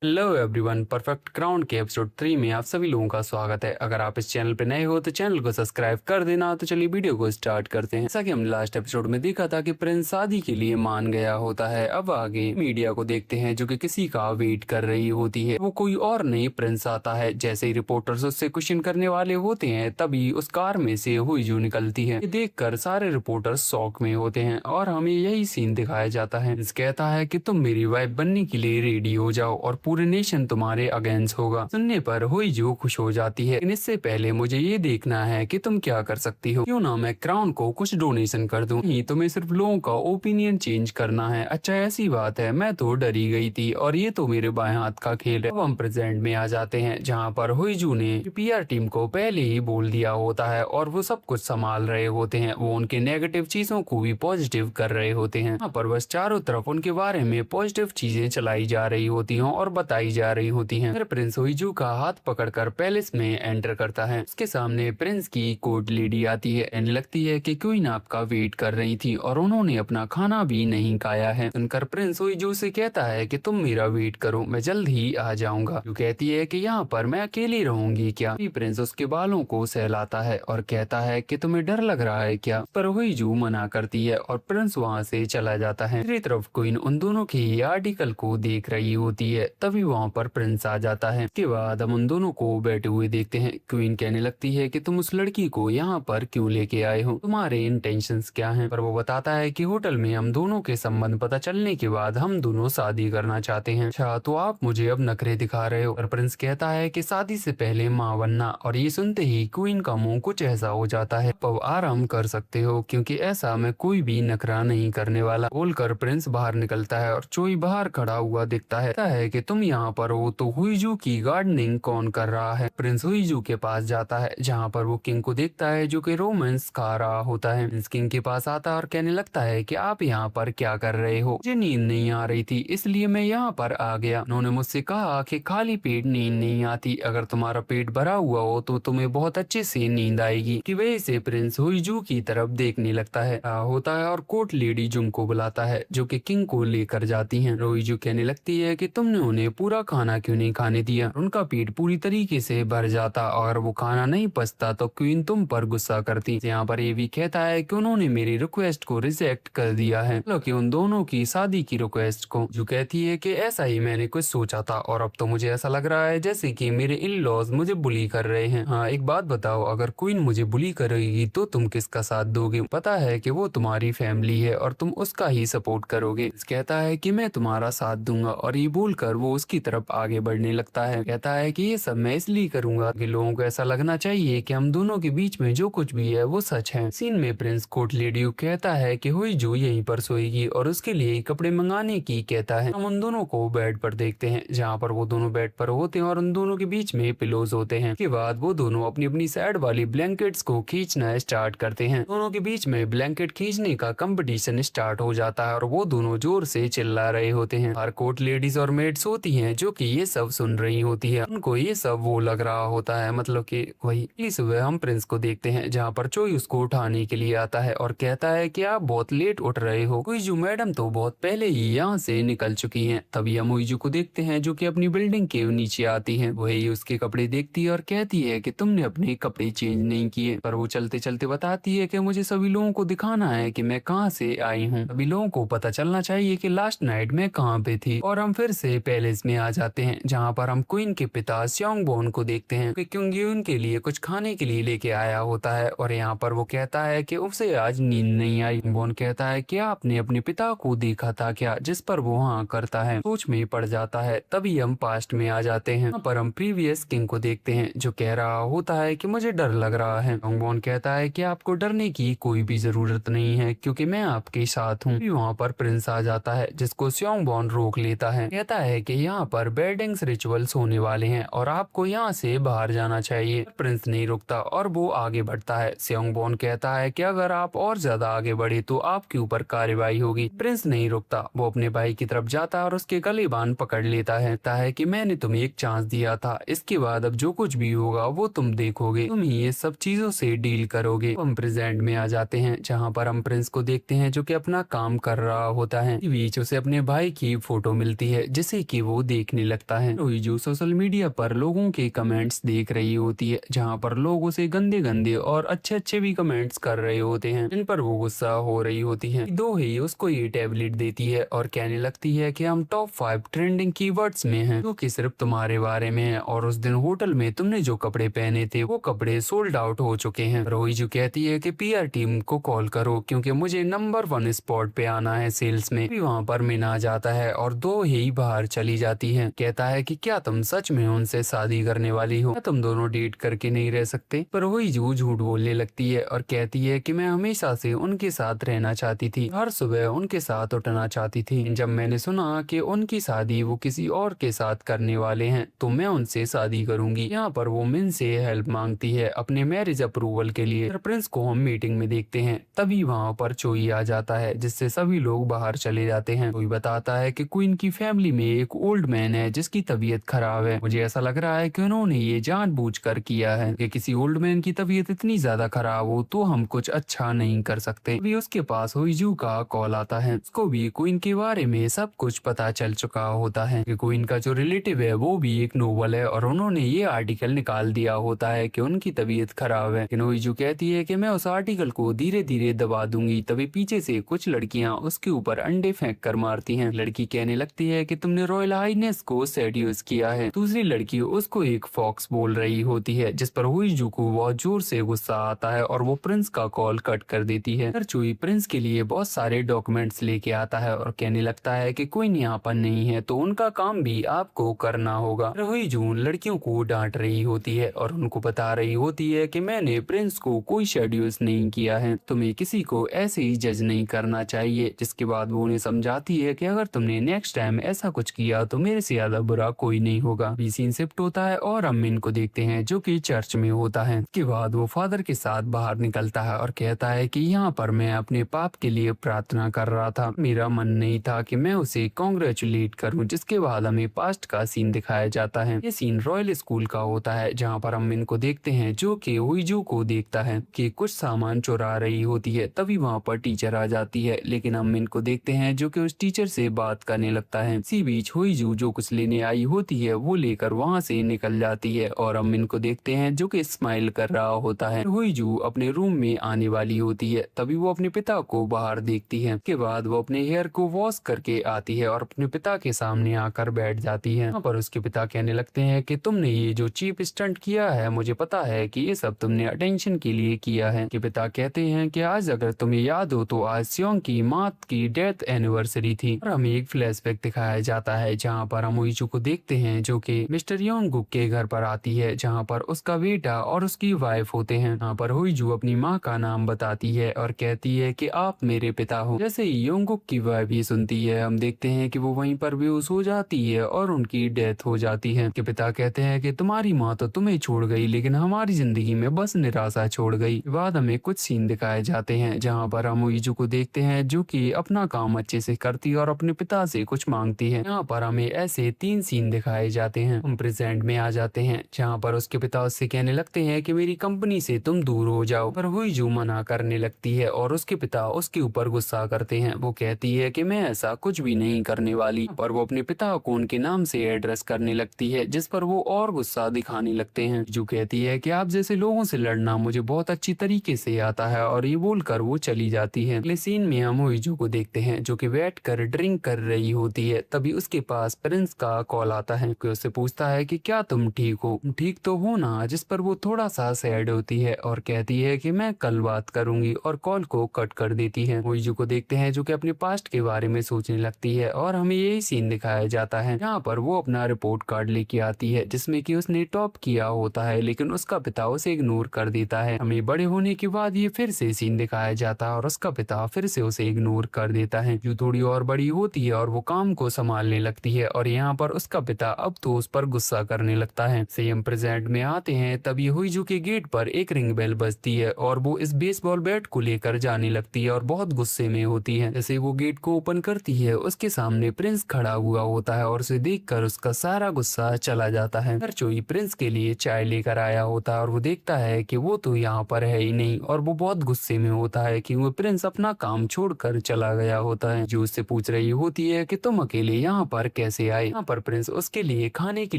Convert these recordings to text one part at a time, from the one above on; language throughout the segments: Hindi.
हेलो एवरीवन, परफेक्ट क्राउन के एपिसोड 3 में आप सभी लोगों का स्वागत है। अगर आप इस चैनल पे नए हो तो चैनल को सब्सक्राइब कर देना। तो चलिए वीडियो को स्टार्ट करते हैं। जैसा कि हमने लास्ट एपिसोड में देखा था कि प्रिंस शादी के लिए मान गया होता है। अब आगे मीडिया को देखते हैं जो कि किसी का वेट कर रही होती है। वो कोई और नहीं, प्रिंस आता है। जैसे ही रिपोर्टर्स उससे क्वेश्चन करने वाले होते हैं तभी उस कार में से हुईजू निकलती है। ये देखकर सारे रिपोर्टर्स शॉक में होते हैं और हमें यही सीन दिखाया जाता है। प्रिंस कहता है कि तुम मेरी वाइफ बनने के लिए रेडी हो जाओ और पूरे नेशन तुम्हारे अगेंस्ट होगा। सुनने पर हुईजू खुश हो जाती है, लेकिन इससे पहले मुझे ये देखना है कि तुम क्या कर सकती हो। क्यों ना मैं क्राउन को कुछ डोनेशन कर दूं। नहीं, तुम्हें सिर्फ लोगों का ओपिनियन चेंज करना है। अच्छा, ऐसी बात है, मैं तो डरी गई थी और ये तो मेरे बाएं हाथ का खेल है। अब हम प्रेजेंट में आ जाते हैं जहाँ पर हुईजू ने पीआर टीम को पहले ही बोल दिया होता है और वो सब कुछ संभाल रहे होते हैं। वो उनके नेगेटिव चीजों को भी पॉजिटिव कर रहे होते हैं। यहाँ पर बस चारों तरफ उनके बारे में पॉजिटिव चीजें चलाई जा रही होती हैं और बताई जा रही होती हैं। फिर प्रिंस हुईजू का हाथ पकड़कर पैलेस में एंटर करता है। उसके सामने प्रिंस की कोर्ट लेडी आती है। एंड लगती है कि क्वीन आपका वेट कर रही थी और उन्होंने अपना खाना भी नहीं खाया है। सुनकर प्रिंस हुईजू से कहता है कि तुम मेरा वेट करो, मैं जल्द ही आ जाऊंगा। जो कहती है कि यहाँ पर मैं अकेली रहूंगी क्या। प्रिंस उसके बालों को सहलाता है और कहता है कि तुम्हें डर लग रहा है क्या। पर हुईजू मना करती है और प्रिंस वहाँ से चला जाता है। दूसरी तरफ क्वीन उन दोनों के आर्टिकल को देख रही होती है। तभी वहाँ पर प्रिंस आ जाता है। इसके बाद हम उन दोनों को बैठे हुए देखते हैं। क्वीन कहने लगती है कि तुम उस लड़की को यहाँ पर क्यों लेके आए हो, तुम्हारे इंटेंशंस क्या हैं। पर वो बताता है कि होटल में हम दोनों के संबंध पता चलने के बाद हम दोनों शादी करना चाहते हैं। अच्छा, तो आप मुझे अब नखरे दिखा रहे हो। पर प्रिंस कहता है कि शादी से पहले माँ बनना। और ये सुनते ही क्वीन का मुंह कुछ ऐसा हो जाता है। अब आराम कर सकते हो क्योंकि ऐसा मैं कोई भी नखरा नहीं करने वाला। बोलकर प्रिंस बाहर निकलता है और चोई बाहर खड़ा हुआ दिखता है कि तुम यहाँ पर हो तो हुईजू की गार्डनिंग कौन कर रहा है। प्रिंस हुईजू के पास जाता है जहाँ पर वो किंग को देखता है जो कि रोमेंस खा रहा होता है। प्रिंस किंग के पास आता है और कहने लगता है कि आप यहाँ पर क्या कर रहे हो। मुझे नींद नहीं आ रही थी इसलिए मैं यहाँ पर आ गया। उन्होंने मुझसे कहा कि खाली पेट नींद नहीं आती, अगर तुम्हारा पेट भरा हुआ हो तो तुम्हें बहुत अच्छे से नींद आएगी। की वजह से प्रिंस हुईजू की तरफ देखने लगता है होता है और कोर्ट लेडी जुंग को बुलाता है जो कि किंग को लेकर जाती हैं। हुईजू कहने लगती है कि तुमने उन्हें पूरा खाना क्यों नहीं खाने दिया। उनका पेट पूरी तरीके से भर जाता और वो खाना नहीं पचता तो क्वीन तुम पर गुस्सा करती। यहाँ पर ये भी कहता है कि उन्होंने मेरी रिक्वेस्ट को रिजेक्ट कर दिया है, कि उन दोनों की शादी की रिक्वेस्ट को। जो कहती है कि ऐसा ही मैंने कुछ सोचा था और अब तो मुझे ऐसा लग रहा है जैसे कि मेरे इन लॉज मुझे बुली कर रहे हैं। हाँ, एक बात बताओ, अगर क्वीन मुझे बुली करेगी तो तुम किसका साथ दोगे। पता है कि वो तुम्हारी फैमिली है और तुम उसका ही सपोर्ट करोगे। कहता है कि मैं तुम्हारा साथ दूंगा और ये बोलकर वो उसकी तरफ आगे बढ़ने लगता है। कहता है कि ये सब मैं इसलिए करूंगा कि लोगों को ऐसा लगना चाहिए कि हम दोनों के बीच में जो कुछ भी है वो सच है। सीन में प्रिंस कोर्ट लेडी कहता है कि हुईजू यहीं पर सोएगी और उसके लिए कपड़े मंगाने की कहता है। हम उन दोनों को बेड पर देखते हैं जहाँ पर वो दोनों बेड पर होते हैं और उन दोनों के बीच में पिलोज होते हैं। के बाद वो दोनों अपनी अपनी साइड वाली ब्लैंकेट्स को खींचना स्टार्ट करते हैं। दोनों के बीच में ब्लैंकेट खींचने का कंपटीशन स्टार्ट हो जाता है और वो दोनों जोर से चिल्ला रहे होते हैं। हर कोर्ट लेडीज और मेड्स होती हैं जो कि ये सब सुन रही होती है। उनको ये सब वो लग रहा होता है, मतलब कि वही। इस सुबह हम प्रिंस को देखते हैं जहाँ पर चोई उसको उठाने के लिए आता है और कहता है कि आप बहुत लेट उठ रहे हो, हुईजू मैडम तो बहुत पहले ही यहाँ से निकल चुकी हैं। तभी हम हुईजू को देखते हैं जो कि अपनी बिल्डिंग के नीचे आती है। वही उसके कपड़े देखती है और कहती है कि तुमने अपने कपड़े चेंज नहीं किए। पर वो चलते चलते बताती है कि मुझे सभी लोगों को दिखाना है कि मैं कहाँ से आई हूँ। सभी लोगों को पता चलना चाहिए कि लास्ट नाइट में कहाँ पे थी। और हम फिर से पैलेस में आ जाते हैं जहाँ पर हम क्वीन के पिता स्योंगबोन को देखते हैं क्योंकि उनके लिए कुछ खाने के लिए लेके आया होता है। और यहाँ पर वो कहता है कि उसे आज नींद नहीं आई। बोन कहता है कि आपने अपने पिता को देखा था क्या, जिस पर वो हाँ करता है। सोच में पड़ जाता है। तभी हम पास्ट में आ जाते हैं। यहाँ पर हम प्रीवियस किंग को देखते हैं जो कह रहा होता है कि मुझे डर लग रहा है। बोन कहता है कि आपको डरने की कोई भी जरूरत नहीं है क्योंकि मैं आपके साथ हूँ। वहाँ पर प्रिंस आ जाता है जिसको स्योंगबोन रोक लेता है। कहता है कि यहाँ पर वेडिंग्स रिचुअल्स होने वाले हैं और आपको यहाँ से बाहर जाना चाहिए। प्रिंस नहीं रुकता और वो आगे बढ़ता है। स्योंगबोन कहता है कि अगर आप और ज्यादा आगे बढ़े तो आपके ऊपर कार्रवाई होगी। प्रिंस नहीं रुकता, वो अपने भाई की तरफ जाता है और उसके गले बांध पकड़ लेता है। कहता है कि मैंने तुम्हें एक चांस दिया था, इसके बाद अब जो कुछ भी होगा वो तुम देखोगे, तुम ही ये सब चीजों से डील करोगे। हम प्रेजेंट में आ जाते हैं जहाँ पर हम प्रिंस को देखते हैं जो कि अपना काम कर रहा होता है। बीच उसे अपने भाई की फोटो मिलती है जिसे कि वो देखने लगता है। रोईजू सोशल मीडिया पर लोगों के कमेंट्स देख रही होती है, जहाँ पर लोग उसे गंदे गंदे और अच्छे अच्छे भी कमेंट्स कर रहे होते हैं, जिन पर वो गुस्सा हो रही होती है। दो ही उसको ये टैबलेट देती है और कहने लगती है कि हम टॉप 5 ट्रेंडिंग कीवर्ड्स में हैं, जो कि सिर्फ तुम्हारे बारे में है, और उस दिन होटल में तुमने जो कपड़े पहने थे वो कपड़े सोल्ड आउट हो चुके हैं। रोईजू कहती है कि पीआर टीम को कॉल करो, क्योंकि मुझे नंबर 1 स्पॉट पे आना है सेल्स में। भी वहाँ पर मिन आ जाता है और दो ही बाहर चली जाती है। कहता है कि क्या तुम सच में उनसे शादी करने वाली हो, क्या तुम दोनों डेट करके नहीं रह सकते? पर रोईजू झूठ बोलने लगती है और कहती है कि मैं हमेशा से उनके साथ रहना चाहती थी, हर सुबह उनके साथ उठना चाहती थी। जब मैंने सुना कि उनकी शादी वो किसी और के साथ करने वाले हैं, तो मैं उनसे शादी करूंगी। यहाँ पर वो मिन से हेल्प मांगती है अपने मैरिज अप्रूवल के लिए। प्रिंस को हम मीटिंग में देखते हैं, तभी वहाँ पर चोई आ जाता है, जिससे सभी लोग बाहर चले जाते हैं। कोई बताता है कि क्वीन की फैमिली में एक ओल्ड मैन है जिसकी तबीयत खराब है। मुझे ऐसा लग रहा है कि उन्होंने ये जानबूझकर किया है कि किसी ओल्ड मैन की तबीयत इतनी ज्यादा खराब हो तो हम कुछ अच्छा नहीं कर सकते। अभी उसके पास हुईजू का कॉल आता है। उसको भी क्वीन के बारे में सब कुछ पता चल चुका होता है कि क्वीन का जो रिलेटिव है वो भी एक नोबल है, और उन्होंने ये आर्टिकल निकाल दिया होता है कि उनकी तबीयत खराब है। लेकिन हुईजू कहती है कि मैं उस आर्टिकल को धीरे धीरे दबा दूंगी। तभी पीछे से कुछ लड़कियां उसके ऊपर अंडे फेंक कर मारती हैं। लड़की कहने लगती है कि तुमने रॉयल हाइनेस को सेड्यूस किया है। दूसरी लड़की उसको एक फॉक्स बोल रही होती है, जिस पर हुईजू को बहुत जोर से गुस्सा आता है और वो प्रिंस का कॉल कट कर देती है। चुई प्रिंस के लिए बहुत सारे डॉक्यूमेंट्स लेके आता है और कहने लगता है कि कोई यहाँ पर नहीं है, तो उनका काम भी आपको करना होगा। हुईजू लड़कियों को डांट रही होती है और उनको बता रही होती है कि मैंने प्रिंस को कोई शेड्यूल्स नहीं किया है, तुम्हें किसी को ऐसे ही जज नहीं करना चाहिए। जिसके बाद वो उन्हें समझाती है कि अगर तुमने नेक्स्ट टाइम ऐसा कुछ किया तो मेरे से ज्यादा बुरा कोई नहीं होगा। सीन शिफ्ट होता है और हम इनको देखते हैं जो कि चर्च में होता है। इसके बाद वो फादर के साथ बाहर निकलता है और कहता है कि यहाँ पर मैं अपने पाप के लिए प्रार्थना कर रहा था, मेरा मन नहीं था कि मैं उसे कॉन्ग्रेचुलेट करूं। जिसके बाद हमें पास्ट का सीन दिखाया जाता है। ये सीन रॉयल स्कूल का होता है, जहाँ पर हम इनको देखते हैं जो कि हुईजू को देखता है कि कुछ सामान चुरा रही होती है। तभी वहाँ पर टीचर आ जाती है, लेकिन हम इनको देखते हैं जो कि उस टीचर से बात करने लगता है। इसी बीच हुईजू जो कुछ लेने आई होती है वो लेकर वहाँ से निकल जाती है और हम इनको देखते हैं जो कि स्माइल कर रहा होता है। हुईजू अपने रूम में आने वाली होती है, तभी वो अपने पिता को बाहर देखती है। के बाद वो अपने हेयर को वॉश करके आती है और अपने पिता के सामने आकर बैठ जाती है। यहाँ पर उसके पिता कहने लगते हैं कि तुमने ये जो चीप स्टंट किया है, मुझे पता है कि ये सब तुमने अटेंशन के लिए किया है। के पिता कहते हैं कि आज अगर तुम्हें याद हो तो आज सियोंग की माँ की डेथ एनिवर्सरी थी। और हमें एक फ्लैशबैक दिखाया जाता है जहाँ पर हम हुईजू को देखते हैं जो कि मिस्टर योंगुक के घर पर आती है, जहाँ पर उसका बेटा और उसकी वाइफ होते हैं। यहाँ पर हुईजू अपनी माँ का नाम बताती है और कहती है कि आप मेरे पिता हो। जैसे ही योंगुक की वाइफ ये सुनती है, हम देखते हैं कि वो वहीं पर बेहोश हो जाती है और उनकी डेथ हो जाती है। के पिता कहते हैं कि तुम्हारी माँ तो तुम्हें छोड़ गई, लेकिन हमारी जिंदगी में बस निराशा छोड़ गई। बाद हमें कुछ सीन दिखाए जाते हैं जहाँ पर हम हुईजू को देखते हैं जो कि अपना काम अच्छे से करती है और अपने पिता से कुछ मांगती है। यहाँ पर हमें ऐसे 3 सीन दिखाए जाते हैं। हम प्रेजेंट में आ जाते हैं जहाँ पर उसके पिता उससे कहने लगते हैं कि मेरी कंपनी से तुम दूर हो जाओ, पर हुईजू मना करने लगती है और उसके पिता उसके ऊपर गुस्सा करते हैं। वो कहती है कि मैं ऐसा कुछ भी नहीं करने वाली, पर वो अपने पिता को उनके नाम से एड्रेस करने लगती है, जिस पर वो और गुस्सा दिखाने लगते हैं। जो कहती है कि आप जैसे लोगों से लड़ना मुझे बहुत अच्छी तरीके से आता है, और ये बोलकर वो चली जाती है। अगले सीन में हम हुईजू को देखते हैं जो कि बैठकर ड्रिंक कर रही होती है। तभी उसके पास प्रिंस का कॉल आता है। कोई उससे पूछता है कि क्या तुम ठीक हो, ठीक तो हो ना? जिस पर वो थोड़ा सा सैड होती है और कहती है कि मैं कल बात करूंगी, और कॉल को कट कर देती है। हुईजू को देखते हैं जो कि अपने पास्ट के बारे में सोचने लगती है, और हमें यही सीन दिखाया जाता है जहाँ पर वो अपना रिपोर्ट कार्ड लेके आती है जिसमें कि उसने टॉप किया होता है, लेकिन उसका पिता उसे इग्नोर कर देता है। हमें बड़े होने के बाद ये फिर से सीन दिखाया जाता है और उसका पिता फिर से उसे इग्नोर कर देता है। जो थोड़ी और बड़ी होती है और वो काम को संभालने लगती है, और यहाँ पर उसका पिता अब तो उस पर गुस्सा करने लगता है। सेम प्रेजेंट में आते हैं, तभी हुईजू के गेट पर एक रिंग बेल बजती है और वो इस बेसबॉल बैट को लेकर जाने लगती है और बहुत गुस्से में होती है। जैसे वो गेट को ओपन करती है, उसके सामने प्रिंस खड़ा हुआ होता है और उसे देखकर उसका सारा गुस्सा चला जाता है। चोई प्रिंस के लिए चाय लेकर आया होता है और वो देखता है कि वो तो यहाँ पर है ही नहीं, और वो बहुत गुस्से में होता है कि वो प्रिंस अपना काम छोड़कर चला गया होता है। जो उससे पूछ रही होती है कि तुम अकेले यहाँ पर कैसे आए। यहाँ पर प्रिंस उसके लिए खाने के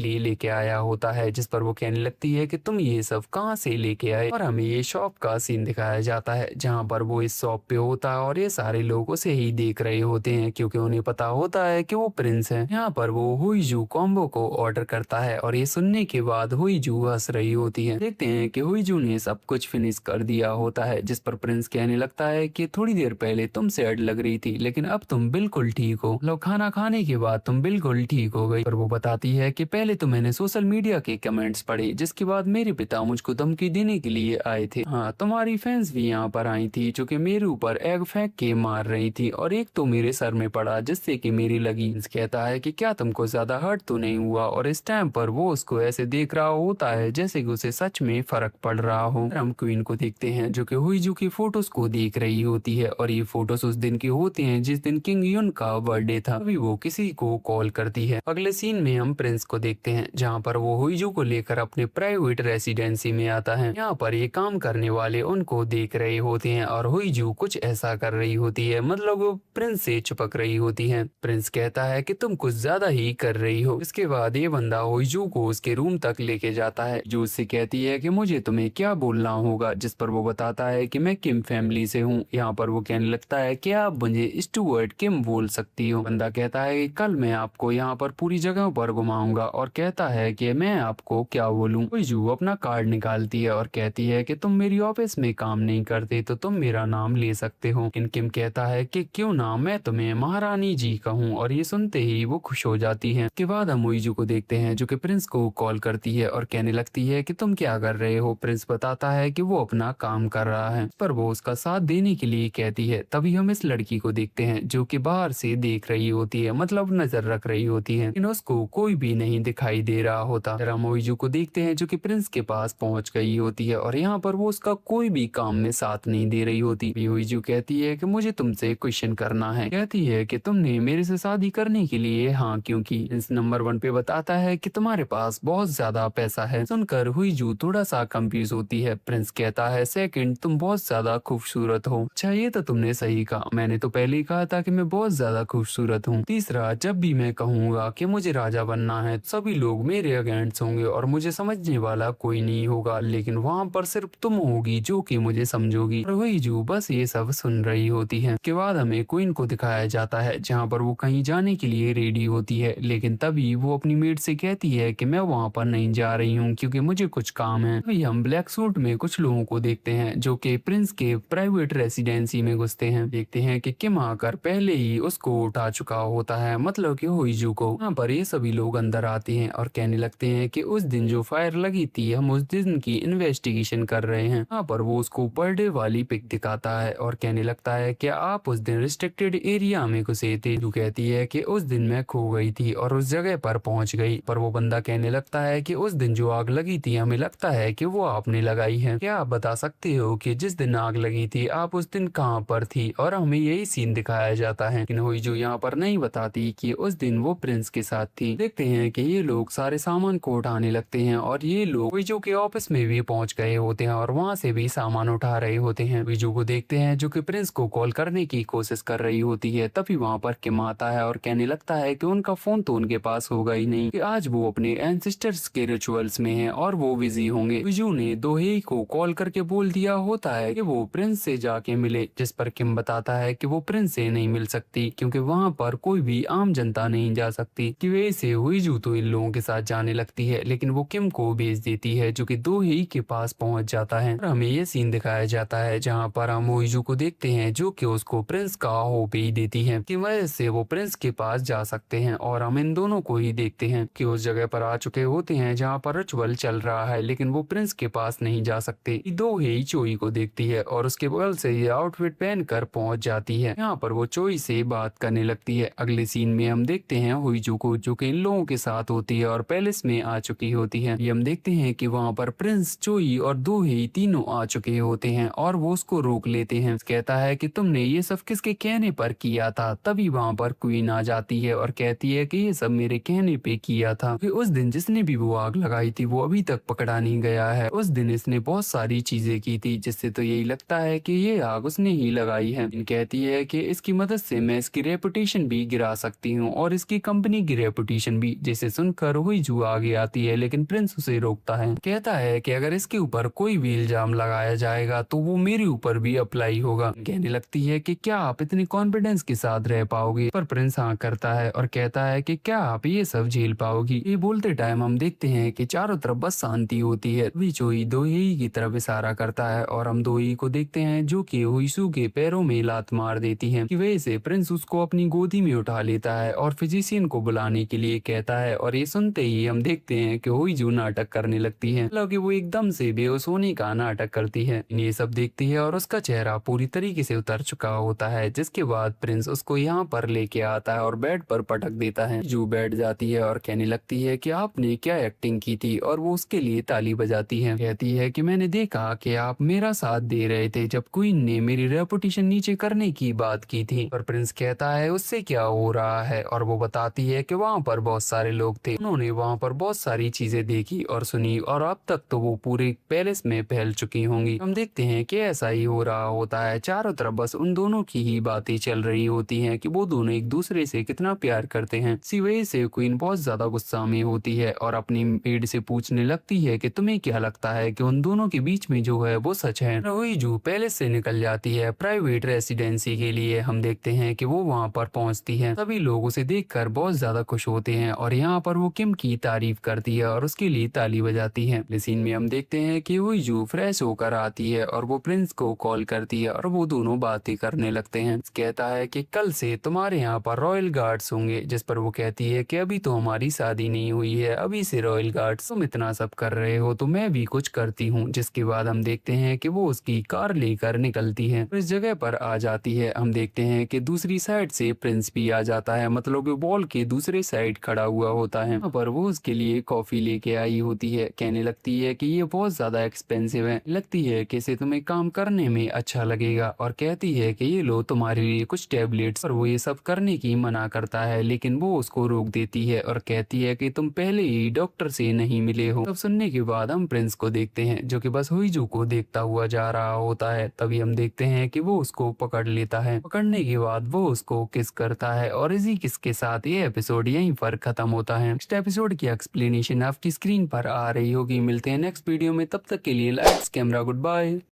लिए लेके आया होता है, जिस पर वो कहने लगती है कि तुम ये सब कहाँ से लेके आए। और हमें ये शॉप का सीन दिखाया जाता है जहाँ पर वो इस शॉप पे होता है और ये सारे लोग उसे ही देख रहे होते हैं क्योंकि उन्हें पता होता है कि वो प्रिंस है। यहाँ पर वो हुईजू कॉम्बो को ऑर्डर करता है और ये सुनने के बाद हुईजू हंस रही होती है। देखते हैं कि हुईजू ने सब कुछ फिनिश कर दिया होता है, जिस पर प्रिंस कहने लगता है कि थोड़ी देर पहले तुम सैड लग रही थी लेकिन अब तुम बिल्कुल ठीक हो। लो, खाना खाने के बाद तुम बिल्कुल ठीक हो गई। पर वो बताती है कि पहले तो मैंने सोशल मीडिया के कमेंट्स पढ़े जिसके बाद मेरे पिता मुझको धमकी देने के लिए आए थे। हाँ, तुम्हारी फैंस भी यहाँ पर आई थी जो कि मेरे ऊपर एग फेंक के मार रही थी और एक तो मेरे सर में पड़ा जिससे कि मेरी लगी। कहता है कि क्या तुमको ज्यादा हर्ट तो नहीं हुआ। और इस टाइम पर वो उसको ऐसे देख रहा होता है जैसे कि उसे सच में फर्क पड़ रहा हो। हम क्वीन को देखते हैं जो कि हुईजू की फोटोज को देख रही होती है और ये फोटोज उस दिन की होती हैं जिस दिन किंग युन का बर्थडे था। अभी वो किसी को कॉल करती है। अगले सीन में हम प्रिंस को देखते हैं जहाँ पर वो हुईजू को लेकर अपने प्राइवेट रेसिडेंसी में आता है। यहाँ पर ये काम करने वाले उनको देख रहे होते हैं और हुईजू कुछ ऐसा कर रही होती है, मतलब वो प्रिंस से चिपक रही होती है। प्रिंस कहता है कि तुम कुछ ज्यादा ही कर रही हो। इसके बाद ये बंदा हुईजू को उसके रूम तक लेके जाता है जो उससे कहती है कि मुझे तुम्हें क्या बोलना होगा, जिस पर वो बताता है कि मैं किम फैमिली से हूँ। यहाँ पर वो कहने लगता है कि आप मुझे स्टुअर्ट किम बोल सकती हो। बंदा कहता है कि कल मैं आपको यहाँ पर पूरी जगह पर घुमाऊंगा और कहता है कि मैं आपको क्या बोलूं। हुईजू अपना कार्ड निकालती है और कहती है कि तुम मेरी ऑफिस में काम नहीं करते तो तुम मेरा नाम ले सकते हो। लेकिन किम कहता है कि क्यों ना, मैं तुम्हें महारानी जी कहूँ। और ये सुनते ही वो खुश हो जाती है। के बाद हम हुईजू को देखते हैं जो कि प्रिंस को कॉल करती है और कहने लगती है कि तुम क्या कर रहे हो। प्रिंस बताता है कि वो अपना काम कर रहा है, पर वो उसका साथ देने के लिए कहती है। तभी हम इस लड़की को देखते हैं जो कि बाहर से देख रही होती है, मतलब नजर रख रही होती है, लेकिन उसको कोई भी नहीं दिखाई दे रहा होता। फिर हम हुईजू को देखते हैं जो कि प्रिंस के पास पहुंच गई होती है और यहाँ पर वो उसका कोई भी काम में साथ नहीं दे रही होती। हुईजू कहती है कि मुझे तुमसे क्वेश्चन करना है। कहती है कि तुमने मेरे से शादी करने के लिए हाँ क्यों की। इस नंबर 1 पे बताता है कि तुम्हारे पास बहुत ज्यादा पैसा है। सुनकर हुईजू थोड़ा सा कंफ्यूज होती है। प्रिंस कहता है सेकंड, तुम बहुत ज्यादा खूबसूरत हो। अच्छा, ये तो तुमने सही कहा, मैंने तो पहले ही कहा था कि मैं बहुत ज्यादा खूबसूरत हूँ। तीसरा, जब भी मैं कहूँगा कि मुझे राजा बनना है सभी लोग मेरे अगेंस्ट होंगे और मुझे समझने वाला कोई नहीं होगा, लेकिन वहाँ पर सिर्फ तुम होगी जो कि मुझे समझोगी। और हुईजू बस ये सब सुन रही होती है। के बाद हमें क्वीन को दिखाया जाता है जहाँ पर वो कहीं जाने के लिए रेडी होती है, लेकिन तभी वो अपनी मेड से कहती है कि मैं वहाँ पर नहीं जा रही हूँ क्योंकि मुझे कुछ काम है। अभी हम ब्लैक सूट में कुछ लोगों को देखते हैं जो कि प्रिंस के प्राइवेट रेसिडेंसी में घुसते हैं। देखते हैं कि किम आकर पहले ही उसको उठा चुका होता है, मतलब कि हुईजू को। यहाँ पर ये सभी लोग अंदर आते हैं और कहने लगते हैं कि उस दिन जो फायर लगी थी हम उस दिन की इन्वेस्टिगेशन कर रहे हैं। यहाँ पर वो उसको बर्थडे वाली पिक दिखाता है और कहने लगता है कि आप उस दिन रिस्ट्रिक्टेड एरिया में घुसे थे। जो कहती है कि उस दिन मैं खो गई थी और उस जगह पर पहुंच गई। पर वो बंदा कहने लगता है कि उस दिन जो आग लगी थी हमें लगता है कि वो आपने लगाई है। क्या आप बता सकते हो कि जिस दिन आग लगी थी आप उस दिन कहाँ पर थी। और हमें यही सीन दिखाया जाता है, लेकिन हुईजू यहाँ पर नहीं बताती कि उस दिन वो प्रिंस के साथ थी। देखते हैं कि ये लोग सारे सामान को उठाने लगते हैं और ये लोग हुईजू के ऑफिस में भी पहुंच गए होते हैं और वहाँ से भी सामान उठा रहे होते हैं। हुईजू को देखते हैं जो कि प्रिंस को कॉल करने की कोशिश कर रही होती है। तभी वहाँ पर किम आता है और कहने लगता है कि उनका फोन तो उनके पास होगा ही नहीं, कि आज वो अपने एंसेस्टर्स के रिचुअल्स में हैं और वो बिजी होंगे। हुईजू ने दोहेई को कॉल करके बोल दिया होता है कि वो प्रिंस से जाके मिले, जिस पर किम बताता है कि वो प्रिंस से नहीं मिल सकती क्योंकि वहाँ पर कोई भी आम जनता नहीं जा सकती। की वजह से हुईजू तो इन लोगों के साथ जाने लगती है, लेकिन वो किम को भेज देती है जो कि दोहेई के पास पहुंच जाता है। और हमें ये सीन दिखाया जाता है जहाँ पर हम हुईजू को देखते हैं जो कि उसको प्रिंस का होप ही देती है कि वजह से वो प्रिंस के पास जा सकते हैं। और हम इन दोनों को ही देखते हैं कि उस जगह पर आ चुके होते हैं जहाँ पर रिचुअल चल रहा है, लेकिन वो प्रिंस के पास नहीं जा सकते। दोहेई चोई को देखती है और उसके बगल से ये आउटफिट पहन कर पहुंच जाती है। यहाँ पर वो चोई से बात करने लगती है। अगले सीन में हम देखते हैं हुईजू को जो कि इन लोगों के साथ होती है और पैलेस में आ चुकी होती है। ये हम देखते हैं कि वहाँ पर प्रिंस, चोई और दोहेई तीनों आ चुके होते हैं और वो उसको रोक लेते हैं। कहता है कि तुमने ये सब किसके कहने पर किया था। तभी वहाँ पर क्वीन आ जाती है और कहती है कि ये सब मेरे कहने पे किया था। कि उस दिन जिसने भी वो आग लगाई थी वो अभी तक पकड़ा नहीं गया है। उस दिन इसने बहुत सारी चीजें की थी जिससे तो यही लगता है कि ये आग उसने ही लगाई है। कहती है कि इसकी मदद से मैं इसकी रेपुटेशन भी गिरा सकती हूँ और और इसकी कंपनी की रेपुटेशन भी, जिसे सुनकर हुईजू आगे आती है लेकिन प्रिंस उसे रोकता है। कहता है कि अगर इसके ऊपर कोई भी इल्जाम लगाया जाएगा तो वो मेरे ऊपर भी अप्लाई होगा। कहने लगती है कि क्या आप इतनी कॉन्फिडेंस के साथ रह पाओगे, पर प्रिंस हाँ करता है और कहता है कि क्या आप ये सब झेल पाओगी। ये बोलते टाइम हम देखते हैं कि चारों तरफ बस शांति होती है। तभी जोई दोहेई की तरफ इशारा करता है और हम दोहेई को देखते हैं जो कि हुईसू के पैरों में लात मार देती है। की वजह से प्रिंस उसको अपनी गोदी में उठा लेता है और फिजिशियन को बुलाने के लिए कहता है और ये सुनते ही हम देखते हैं कि हुईजू नाटक करने लगती है, मतलब कि वो एकदम से बेहोश होने का नाटक करती है। ये सब देखती है और उसका चेहरा पूरी तरीके से उतर चुका होता है, जिसके बाद प्रिंस उसको यहाँ पर लेके आता है और बेड पर पटक देता है। जू बैठ जाती है और कहने लगती है कि आपने क्या एक्टिंग की थी और वो उसके लिए ताली बजाती है। कहती है कि मैंने देखा कि आप मेरा साथ दे रहे थे जब क्वीन ने मेरी रेपुटेशन नीचे करने की बात की थी। पर प्रिंस कहता है उससे क्या हो रहा है और वो बताती है कि वहाँ पर बहुत सारे लोग थे, उन्होंने वहाँ पर बहुत सारी चीजें देखी और सुनी और अब तक तो वो पूरे पैलेस में फैल चुकी होंगी। हम देखते हैं कि ऐसा ही हो रहा होता है, चारों तरफ बस उन दोनों की ही बातें चल रही होती हैं कि वो दोनों एक दूसरे से कितना प्यार करते हैं। इसी वजह से क्वीन बहुत ज्यादा गुस्सा में होती है और अपनी मेड से पूछने लगती है कि तुम्हें क्या लगता है कि उन दोनों के बीच में जो है वो सच है। हुईजू पैलेस से निकल जाती है प्राइवेट रेसिडेंसी के लिए। हम देखते हैं कि वो वहाँ पर पहुँचती है, सभी लोग उसे देखकर बहुत ज्यादा खुश होते हैं और यहाँ पर वो किम की तारीफ करती है और उसके लिए ताली बजाती है। इस सीन में हम देखते हैं कि हुईजू फ्रेश होकर आती है और वो प्रिंस को कॉल करती है और वो दोनों बातें करने लगते हैं। कहता है कि कल से तुम्हारे यहाँ पर रॉयल गार्ड्स होंगे, जिस पर वो कहती है कि अभी तो हमारी शादी नहीं हुई है, अभी से रॉयल गार्ड्स, तुम इतना सब कर रहे हो तो मैं भी कुछ करती हूँ। जिसके बाद हम देखते हैं कि वो उसकी कार लेकर निकलती है, इस जगह पर आ जाती है। हम देखते हैं कि दूसरी साइड से प्रिंस भी आ जाता है, मतलब वॉल के दूसरे साइड खड़ा हुआ होता है। पर वो उसके लिए कॉफी लेके आई होती है। कहने लगती है कि ये बहुत ज्यादा एक्सपेंसिव है, लगती है कि इसे तुम्हें काम करने में अच्छा लगेगा और कहती है कि ये लो तुम्हारे लिए कुछ टैबलेट्स। और वो ये सब करने की मना करता है लेकिन वो उसको रोक देती है और कहती है कि तुम पहले ही डॉक्टर से नहीं मिले हो। तब सुनने के बाद हम प्रिंस को देखते हैं जो कि बस हुईजू को देखता हुआ जा रहा होता है। तभी हम देखते हैं कि वो उसको पकड़ लेता है, पकड़ने के बाद वो उसको किस करता है और इसी किस के साथ ये एपिसोड यहीं पर खत्म होता है। नेक्स्ट एपिसोड की एक्सप्लेनेशन आपकी स्क्रीन पर आ रही होगी। मिलते हैं नेक्स्ट वीडियो में, तब तक के लिए लाइट्स कैमरा गुड बाय।